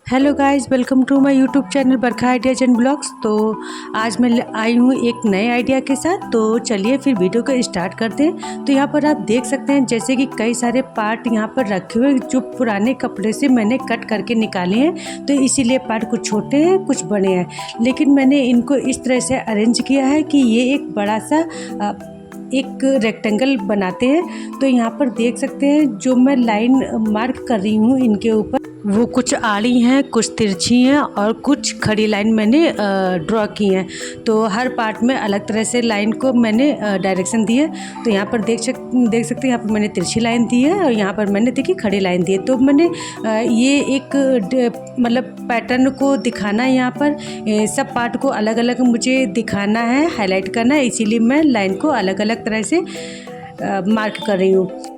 Hello guys, welcome to my YouTube channel Barkha ideas and blogs. तो आज मैं आई हूँ एक नए आइडिया के साथ। तो चलिए फिर वीडियो को स्टार्ट करते हैं। तो यहाँ पर आप देख सकते हैं जैसे कि कई सारे पार्ट यहाँ पर रखे हुए जो पुराने कपड़े से मैंने कट करके निकाले हैं। तो इसीलिए पार्ट कुछ छोटे हैं कुछ बड़े हैं, लेकिन मैंने इनको इस तरह से अरेंज किया है कि ये एक बड़ा सा एक रेक्टेंगल बनाते हैं। तो यहाँ पर देख सकते हैं जो मैं लाइन मार्क कर रही हूँ इनके ऊपर, वो कुछ आड़ी हैं, कुछ तिरछी हैं और कुछ खड़ी लाइन मैंने ड्रॉ की हैं। तो हर पार्ट में अलग तरह से लाइन को मैंने डायरेक्शन दी है। तो यहाँ पर देख सकते हैं यहाँ पर मैंने तिरछी लाइन दी है और यहाँ पर मैंने देखिए खड़ी लाइन दी है। तो मैंने ये एक मतलब पैटर्न को दिखाना है। यहाँ पर सब पार्ट को अलग अलग मुझे दिखाना है, हाईलाइट करना है, इसीलिए मैं लाइन को अलग अलग तरह से मार्क कर रही हूँ।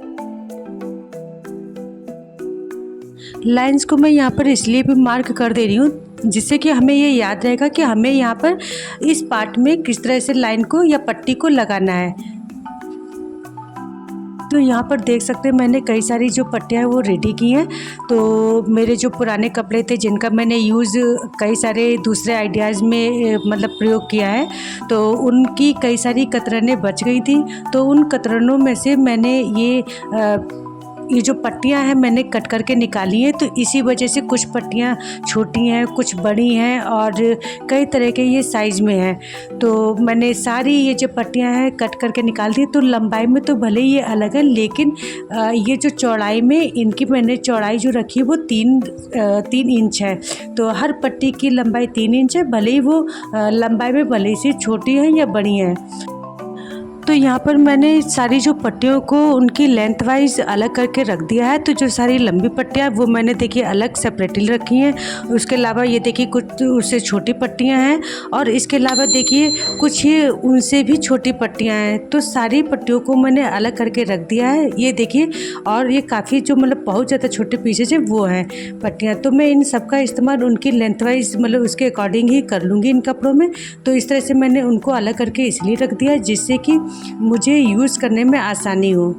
लाइंस को मैं यहाँ पर इसलिए भी मार्क कर दे रही हूँ जिससे कि हमें ये याद रहेगा कि हमें यहाँ पर इस पार्ट में किस तरह से लाइन को या पट्टी को लगाना है। तो यहाँ पर देख सकते हैं मैंने कई सारी जो पट्टियाँ हैं वो रेडी की हैं। तो मेरे जो पुराने कपड़े थे जिनका मैंने यूज़ कई सारे दूसरे आइडियाज़ में मतलब प्रयोग किया है, तो उनकी कई सारी कतरनें बच गई थी। तो उन कतरनों में से मैंने ये जो पट्टियाँ हैं मैंने कट करके निकाली हैं। तो इसी वजह से कुछ पट्टियाँ छोटी हैं, कुछ बड़ी हैं और कई तरह के ये साइज़ में हैं। तो मैंने सारी ये जो पट्टियाँ हैं कट करके निकाल दी। तो लंबाई में तो भले ही ये अलग है, लेकिन ये जो चौड़ाई में इनकी मैंने चौड़ाई जो रखी है वो 3 इंच है। तो हर पट्टी की लंबाई 3 इंच है, भले ही वो लंबाई में भले ही छोटी हैं या बड़ी हैं। तो यहाँ पर मैंने सारी जो पट्टियों को उनकी लेंथ वाइज अलग करके रख दिया है। तो जो सारी लंबी पट्टियाँ वो मैंने देखिए अलग सेपरेटली रखी हैं। उसके अलावा ये देखिए कुछ उससे छोटी पट्टियाँ हैं और इसके अलावा देखिए कुछ ही उनसे भी छोटी पट्टियाँ हैं। तो सारी पट्टियों को मैंने अलग करके रख दिया है, ये देखिए। और ये काफ़ी जो मतलब बहुत ज़्यादा छोटे पीसेज है वो हैं पट्टियाँ। तो मैं इन सब का इस्तेमाल उनकी लेंथ वाइज मतलब उसके अकॉर्डिंग ही कर लूँगी इन कपड़ों में। तो इस तरह से मैंने उनको अलग करके इसलिए रख दिया जिससे कि मुझे यूज़ करने में आसानी हो।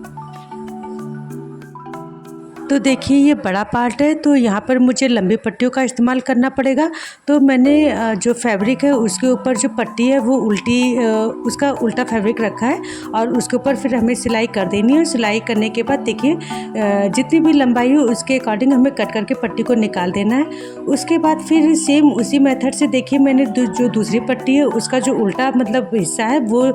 तो देखिए ये बड़ा पार्ट है, तो यहाँ पर मुझे लंबी पट्टियों का इस्तेमाल करना पड़ेगा। तो मैंने जो फैब्रिक है उसके ऊपर जो पट्टी है वो उसका उल्टा फैब्रिक रखा है और उसके ऊपर फिर हमें सिलाई कर देनी है। सिलाई करने के बाद देखिए जितनी भी लंबाई हो उसके अकॉर्डिंग हमें कट करके पट्टी को निकाल देना है। उसके बाद फिर सेम उसी मेथड से देखिए मैंने जो दूसरी पट्टी है उसका जो उल्टा मतलब हिस्सा है वो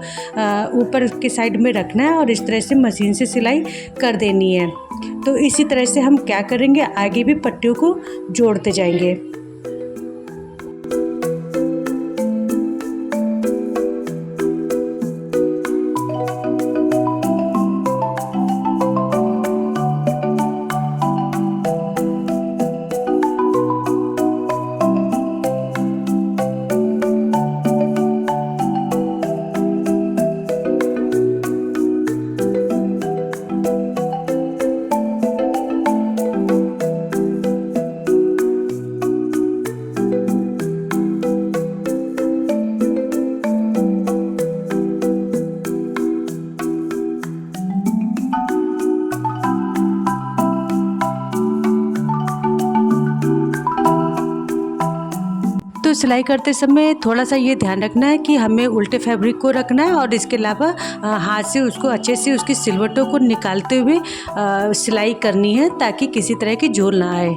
ऊपर के साइड में रखना है और इस तरह से मशीन से सिलाई कर देनी है। तो इसी तरह से हम क्या करेंगे, आगे भी पट्टियों को जोड़ते जाएंगे। तो सिलाई करते समय थोड़ा सा ये ध्यान रखना है कि हमें उल्टे फैब्रिक को रखना है और इसके अलावा हाथ से उसको अच्छे से उसकी सिलवटों को निकालते हुए सिलाई करनी है ताकि किसी तरह की झोल ना आए।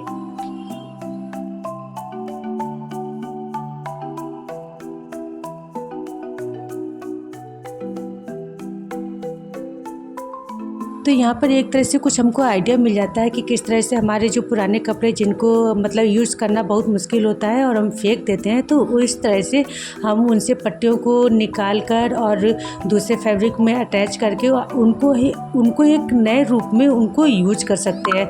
तो यहाँ पर एक तरह से कुछ हमको आइडिया मिल जाता है कि किस तरह से हमारे जो पुराने कपड़े जिनको मतलब यूज़ करना बहुत मुश्किल होता है और हम फेंक देते हैं, तो इस तरह से हम उनसे पट्टियों को निकाल कर और दूसरे फैब्रिक में अटैच करके उनको एक नए रूप में उनको यूज कर सकते हैं।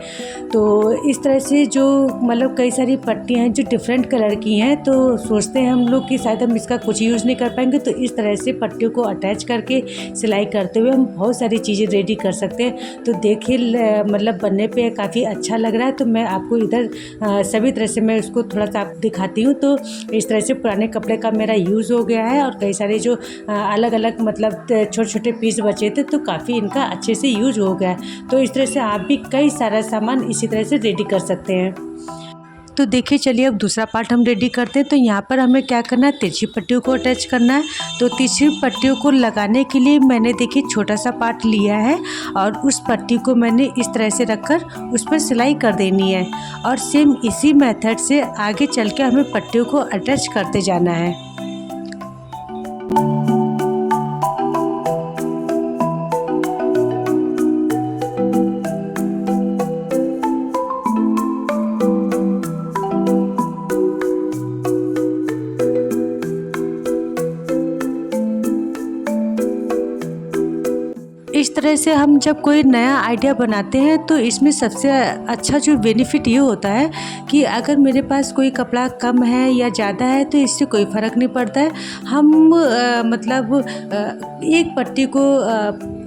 तो इस तरह से जो मतलब कई सारी पट्टियाँ हैं जो डिफरेंट कलर की हैं, तो सोचते हैं हम लोग कि शायद हम इसका कुछ यूज़ नहीं कर पाएंगे। तो इस तरह से पट्टियों को अटैच करके सिलाई करते हुए हम बहुत सारी चीज़ें रेडी कर सकते हैं। तो देखिए मतलब बनने पे काफ़ी अच्छा लग रहा है। तो मैं आपको इधर सभी तरह से मैं उसको थोड़ा सा दिखाती हूँ। तो इस तरह से पुराने कपड़े का मेरा यूज़ हो गया है और कई सारे जो अलग अलग मतलब छोटे छोटे पीस बचे थे तो काफ़ी इनका अच्छे से यूज हो गया है। तो इस तरह से आप भी कई सारा सामान इसी तरह से रेडी कर सकते हैं। तो देखिए चलिए अब दूसरा पार्ट हम रेडी करते हैं। तो यहाँ पर हमें क्या करना है, तिरछी पट्टियों को अटैच करना है। तो तिरछी पट्टियों को लगाने के लिए मैंने देखिए छोटा सा पार्ट लिया है और उस पट्टी को मैंने इस तरह से रखकर उस पर सिलाई कर देनी है और सेम इसी मेथड से आगे चल के हमें पट्टियों को अटैच करते जाना है। इस तरह से हम जब कोई नया आइडिया बनाते हैं तो इसमें सबसे अच्छा जो बेनिफिट ये होता है कि अगर मेरे पास कोई कपड़ा कम है या ज़्यादा है तो इससे कोई फ़र्क नहीं पड़ता है। हम एक पट्टी को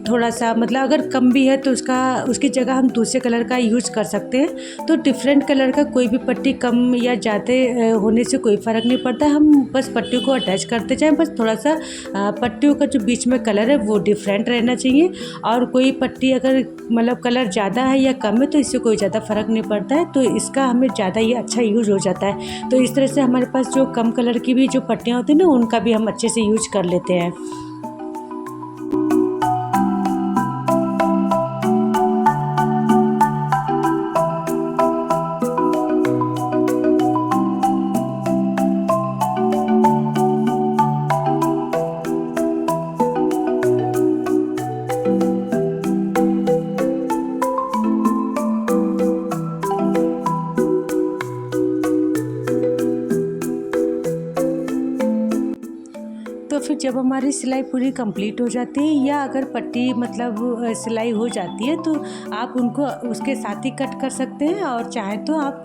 थोड़ा सा मतलब अगर कम भी है तो उसकी जगह हम दूसरे कलर का यूज कर सकते हैं। तो डिफरेंट कलर का कोई भी पट्टी कम या ज़्यादा होने से कोई फ़र्क नहीं पड़ता। हम बस पट्टियों को अटैच करते जाएं, बस थोड़ा सा पट्टियों का जो बीच में कलर है वो डिफरेंट रहना चाहिए। और कोई पट्टी अगर मतलब कलर ज़्यादा है या कम है तो इससे कोई ज़्यादा फ़र्क नहीं पड़ता है, तो इसका हमें ज़्यादा ही अच्छा यूज़ हो जाता है। तो इस तरह से हमारे पास जो कम कलर की भी जो पट्टियाँ होती हैं ना उनका भी हम अच्छे से यूज कर लेते हैं। तो फिर जब हमारी सिलाई पूरी कंप्लीट हो जाती है या अगर पट्टी मतलब सिलाई हो जाती है तो आप उनको उसके साथ ही कट कर सकते हैं। और चाहे तो आप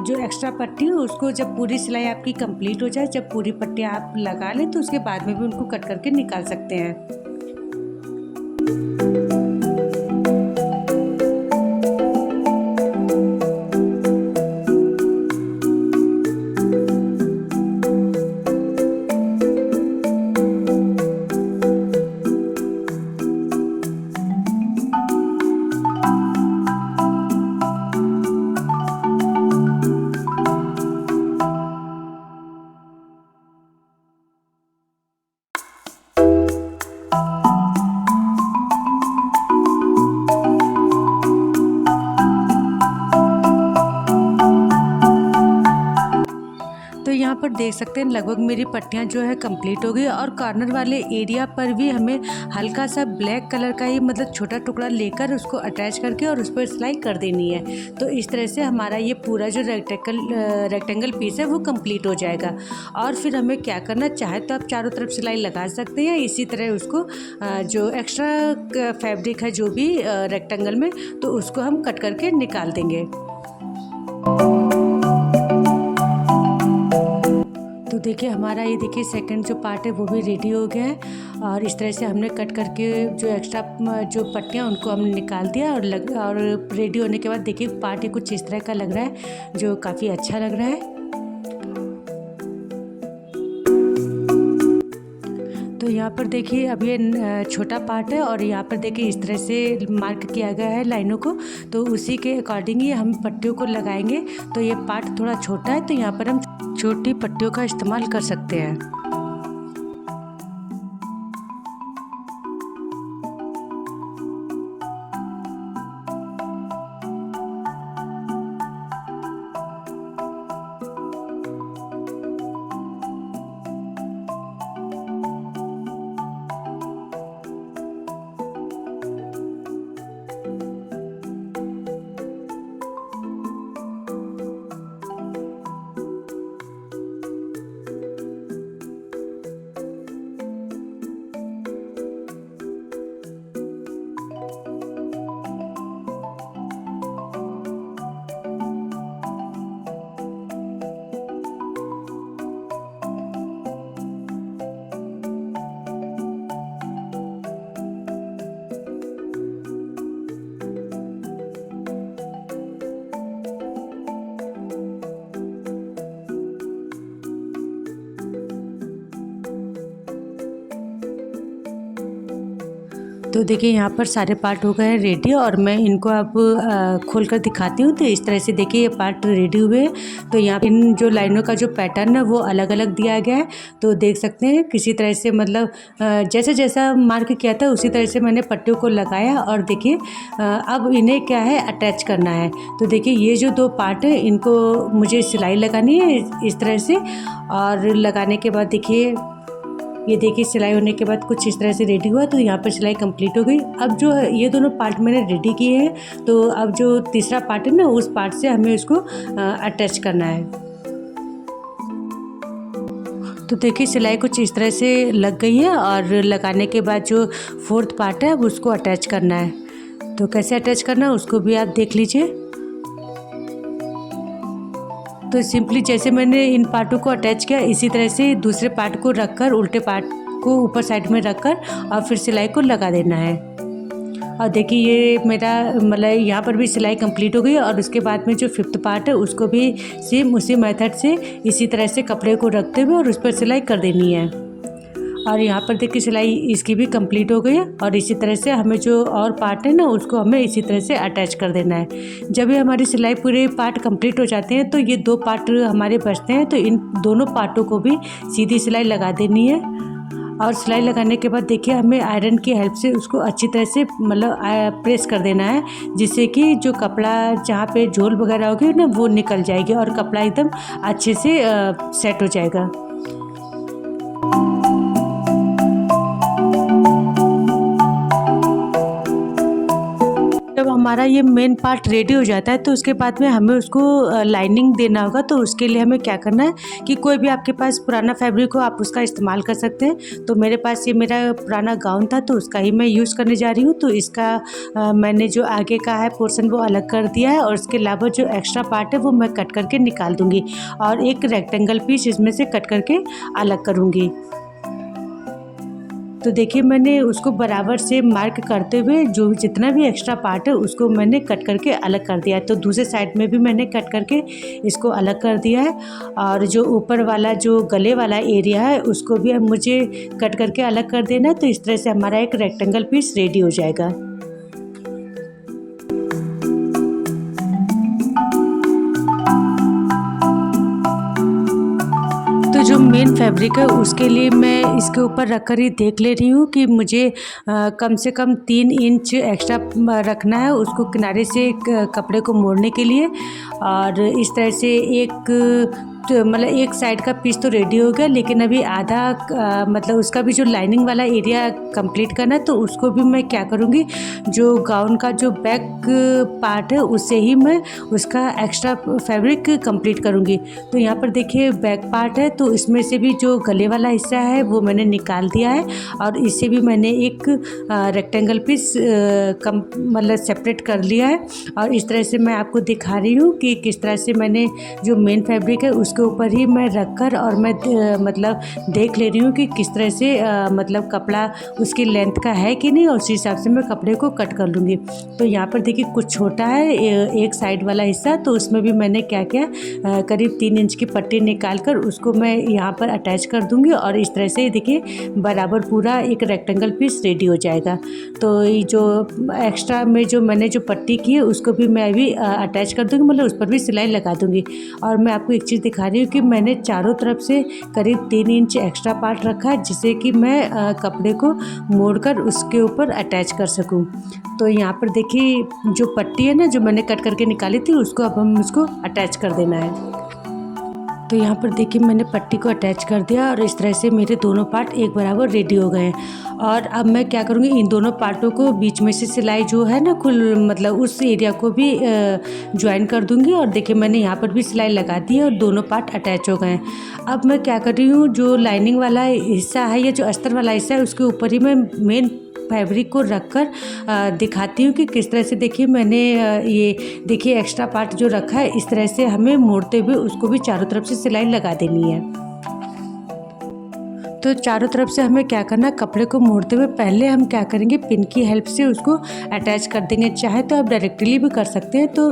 जो एक्स्ट्रा पट्टी है उसको जब पूरी सिलाई आपकी कंप्लीट हो जाए, जब पूरी पट्टी आप लगा लें तो उसके बाद में भी उनको कट करके निकाल सकते हैं। तो यहाँ पर देख सकते हैं लगभग मेरी पट्टियाँ जो है कंप्लीट हो गई और कॉर्नर वाले एरिया पर भी हमें हल्का सा ब्लैक कलर का ही मतलब छोटा टुकड़ा लेकर उसको अटैच करके और उस पर सिलाई कर देनी है। तो इस तरह से हमारा ये पूरा जो रेक्टेंगल पीस है वो कंप्लीट हो जाएगा। और फिर हमें क्या करना, चाहे तो आप चारों तरफ सिलाई लगा सकते हैं, इसी तरह उसको जो एक्स्ट्रा फैब्रिक है जो भी रेक्टेंगल में तो उसको हम कट करके निकाल देंगे। तो देखिए हमारा ये देखिए सेकंड जो पार्ट है वो भी रेडी हो गया है और इस तरह से हमने कट करके जो एक्स्ट्रा जो पट्टियाँ उनको हमने निकाल दिया और रेडी होने के बाद देखिए पार्ट ये कुछ इस तरह का लग रहा है जो काफ़ी अच्छा लग रहा है। तो यहाँ पर देखिए अब ये छोटा पार्ट है और यहाँ पर देखिए इस तरह से मार्क किया गया है लाइनों को, तो उसी के अकॉर्डिंग ही हम पट्टियों को लगाएंगे। तो ये पार्ट थोड़ा छोटा है तो यहाँ पर हम छोटी पट्टियों का इस्तेमाल कर सकते हैं। तो देखिए यहाँ पर सारे पार्ट हो गए हैं रेडी और मैं इनको अब खोल कर दिखाती हूँ। तो इस तरह से देखिए ये पार्ट रेडी हुए हैं। तो यहाँ इन जो लाइनों का जो पैटर्न है वो अलग अलग दिया गया है। तो देख सकते हैं किसी तरह से मतलब जैसा जैसा मार्क किया था उसी तरह से मैंने पट्टियों को लगाया और देखिए अब इन्हें क्या है अटैच करना है। तो देखिए ये जो दो पार्ट है इनको मुझे सिलाई लगानी है इस तरह से, और लगाने के बाद देखिए ये देखिए सिलाई होने के बाद कुछ इस तरह से रेडी हुआ। तो यहाँ पर सिलाई कंप्लीट हो गई। अब जो ये दोनों पार्ट मैंने रेडी किए हैं, तो अब जो तीसरा पार्ट है ना उस पार्ट से हमें उसको अटैच करना है। तो देखिए सिलाई कुछ इस तरह से लग गई है और लगाने के बाद जो फोर्थ पार्ट है अब उसको अटैच करना है। तो कैसे अटैच करना है उसको भी आप देख लीजिए। तो सिंपली जैसे मैंने इन पार्टों को अटैच किया इसी तरह से दूसरे पार्ट को रखकर उल्टे पार्ट को ऊपर साइड में रखकर और फिर सिलाई को लगा देना है। और देखिए ये मेरा मतलब यहाँ पर भी सिलाई कंप्लीट हो गई और उसके बाद में जो फिफ्थ पार्ट है उसको भी सेम उसी मेथड से इसी तरह से कपड़े को रखते हुए और उस पर सिलाई कर देनी है। और यहाँ पर देखिए सिलाई इसकी भी कंप्लीट हो गई है और इसी तरह से हमें जो और पार्ट है ना उसको हमें इसी तरह से अटैच कर देना है। जब ये हमारी सिलाई पूरे पार्ट कंप्लीट हो जाते हैं तो ये दो पार्ट हमारे बचते हैं, तो इन दोनों पार्टों को भी सीधी सिलाई लगा देनी है। और सिलाई लगाने के बाद देखिए हमें आयरन की हेल्प से उसको अच्छी तरह से मतलब प्रेस कर देना है, जिससे कि जो कपड़ा जहाँ पे झोल वगैरह होगी ना वो निकल जाएगी और कपड़ा एकदम अच्छे से सेट हो जाएगा। जब हमारा ये मेन पार्ट रेडी हो जाता है तो उसके बाद में हमें उसको लाइनिंग देना होगा। तो उसके लिए हमें क्या करना है कि कोई भी आपके पास पुराना फैब्रिक हो आप उसका इस्तेमाल कर सकते हैं। तो मेरे पास ये मेरा पुराना गाउन था तो उसका ही मैं यूज़ करने जा रही हूँ। तो इसका मैंने जो आगे का है पोर्शन वो अलग कर दिया है और इसके अलावा जो एक्स्ट्रा पार्ट है वो मैं कट करके निकाल दूँगी और एक रेक्टेंगल पीस इसमें से कट करके अलग करूँगी। तो देखिए मैंने उसको बराबर से मार्क करते हुए जो जितना भी एक्स्ट्रा पार्ट है उसको मैंने कट करके अलग कर दिया है। तो दूसरे साइड में भी मैंने कट करके इसको अलग कर दिया है और जो ऊपर वाला जो गले वाला एरिया है उसको भी अब मुझे कट करके अलग कर देना है। तो इस तरह से हमारा एक रेक्टेंगल पीस रेडी हो जाएगा। तो जो मेन फैब्रिक है उसके लिए मैं इसके ऊपर रखकर ही देख ले रही हूँ कि मुझे कम से कम 3 इंच एक्स्ट्रा रखना है उसको किनारे से कपड़े को मोड़ने के लिए। और इस तरह से मतलब एक साइड का पीस तो रेडी हो गया, लेकिन अभी आधा मतलब उसका भी जो लाइनिंग वाला एरिया कंप्लीट करना है। तो उसको भी मैं क्या करूँगी, जो गाउन का जो बैक पार्ट है उससे ही मैं उसका एक्स्ट्रा फैब्रिक कंप्लीट करूँगी। तो यहाँ पर देखिए बैक पार्ट है तो इसमें से भी जो गले वाला हिस्सा है वो मैंने निकाल दिया है और इससे भी मैंने एक रेक्टेंगल पीस मतलब सेपरेट कर लिया है। और इस तरह से मैं आपको दिखा रही हूँ कि किस तरह से मैंने जो मेन फैब्रिक है उसके ऊपर ही मैं रखकर और मैं मतलब देख ले रही हूँ कि किस तरह से मतलब कपड़ा उसकी लेंथ का है कि नहीं, और उसी हिसाब से मैं कपड़े को कट कर लूँगी। तो यहाँ पर देखिए कुछ छोटा है एक साइड वाला हिस्सा, तो उसमें भी मैंने क्या किया करीब 3 इंच की पट्टी निकाल कर उसको मैं यहाँ पर अटैच कर दूँगी और इस तरह से देखिए बराबर पूरा एक रेक्टेंगल पीस रेडी हो जाएगा। तो ये जो एक्स्ट्रा में जो मैंने जो पट्टी की है उसको भी मैं अभी अटैच कर दूँगी, मतलब उस पर भी सिलाई लगा दूँगी। और मैं आपको एक चीज़ दिखा रही हूँ कि मैंने चारों तरफ से करीब 3 इंच एक्स्ट्रा पार्ट रखा है जिससे कि मैं कपड़े को मोड़कर उसके ऊपर अटैच कर सकूँ। तो यहाँ पर देखिए जो पट्टी है ना जो मैंने कट करके निकाली थी उसको अब हम उसको अटैच कर देना है। तो यहाँ पर देखिए मैंने पट्टी को अटैच कर दिया और इस तरह से मेरे दोनों पार्ट एक बराबर रेडी हो गए हैं। और अब मैं क्या करूँगी, इन दोनों पार्टों को बीच में से सिलाई जो है ना कुल मतलब उस एरिया को भी ज्वाइन कर दूँगी। और देखिए मैंने यहाँ पर भी सिलाई लगा दी है और दोनों पार्ट अटैच हो गए हैं। अब मैं क्या कर रही हूँ, जो लाइनिंग वाला हिस्सा है या जो अस्तर वाला हिस्सा है उसके ऊपर ही मैं मेन फैब्रिक को रखकर दिखाती हूँ कि किस तरह से देखिए मैंने ये देखिए एक्स्ट्रा पार्ट जो रखा है इस तरह से हमें मोड़ते हुए उसको भी चारों तरफ से सिलाई लगा देनी है। तो चारों तरफ से हमें क्या करना, कपड़े को मोड़ते हुए पहले हम क्या करेंगे पिन की हेल्प से उसको अटैच कर देंगे। चाहे तो आप डायरेक्टली भी कर सकते हैं। तो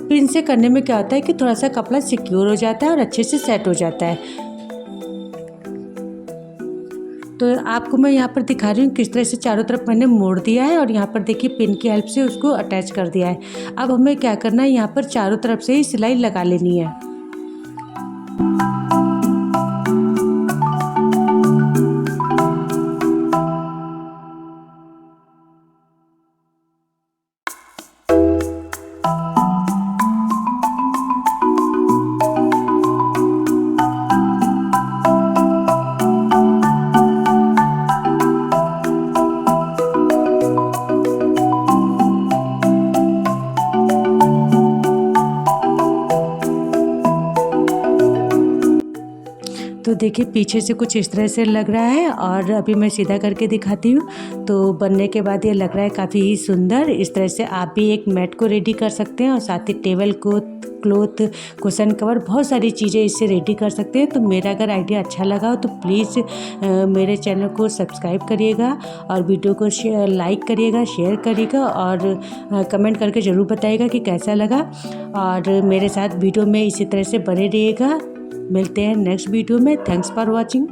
पिन से करने में क्या होता है कि थोड़ा सा कपड़ा सिक्योर हो जाता है और अच्छे से सेट हो जाता है। तो आपको मैं यहाँ पर दिखा रही हूँ किस तरह से चारों तरफ मैंने मोड़ दिया है और यहाँ पर देखिए पिन की हेल्प से उसको अटैच कर दिया है। अब हमें क्या करना है, यहाँ पर चारों तरफ से ही सिलाई लगा लेनी है। तो देखिए पीछे से कुछ इस तरह से लग रहा है और अभी मैं सीधा करके दिखाती हूँ। तो बनने के बाद ये लग रहा है काफ़ी ही सुंदर। इस तरह से आप भी एक मैट को रेडी कर सकते हैं और साथ ही टेबल को क्लॉथ, कुशन कवर, बहुत सारी चीज़ें इससे रेडी कर सकते हैं। तो मेरा अगर आइडिया अच्छा लगा हो तो प्लीज़ मेरे चैनल को सब्सक्राइब करिएगा और वीडियो को लाइक करिएगा, शेयर करिएगा और कमेंट करके ज़रूर बताइएगा कि कैसा लगा। और मेरे साथ वीडियो में इसी तरह से बने रहिएगा। मिलते हैं नेक्स्ट वीडियो में। Thanks for watching.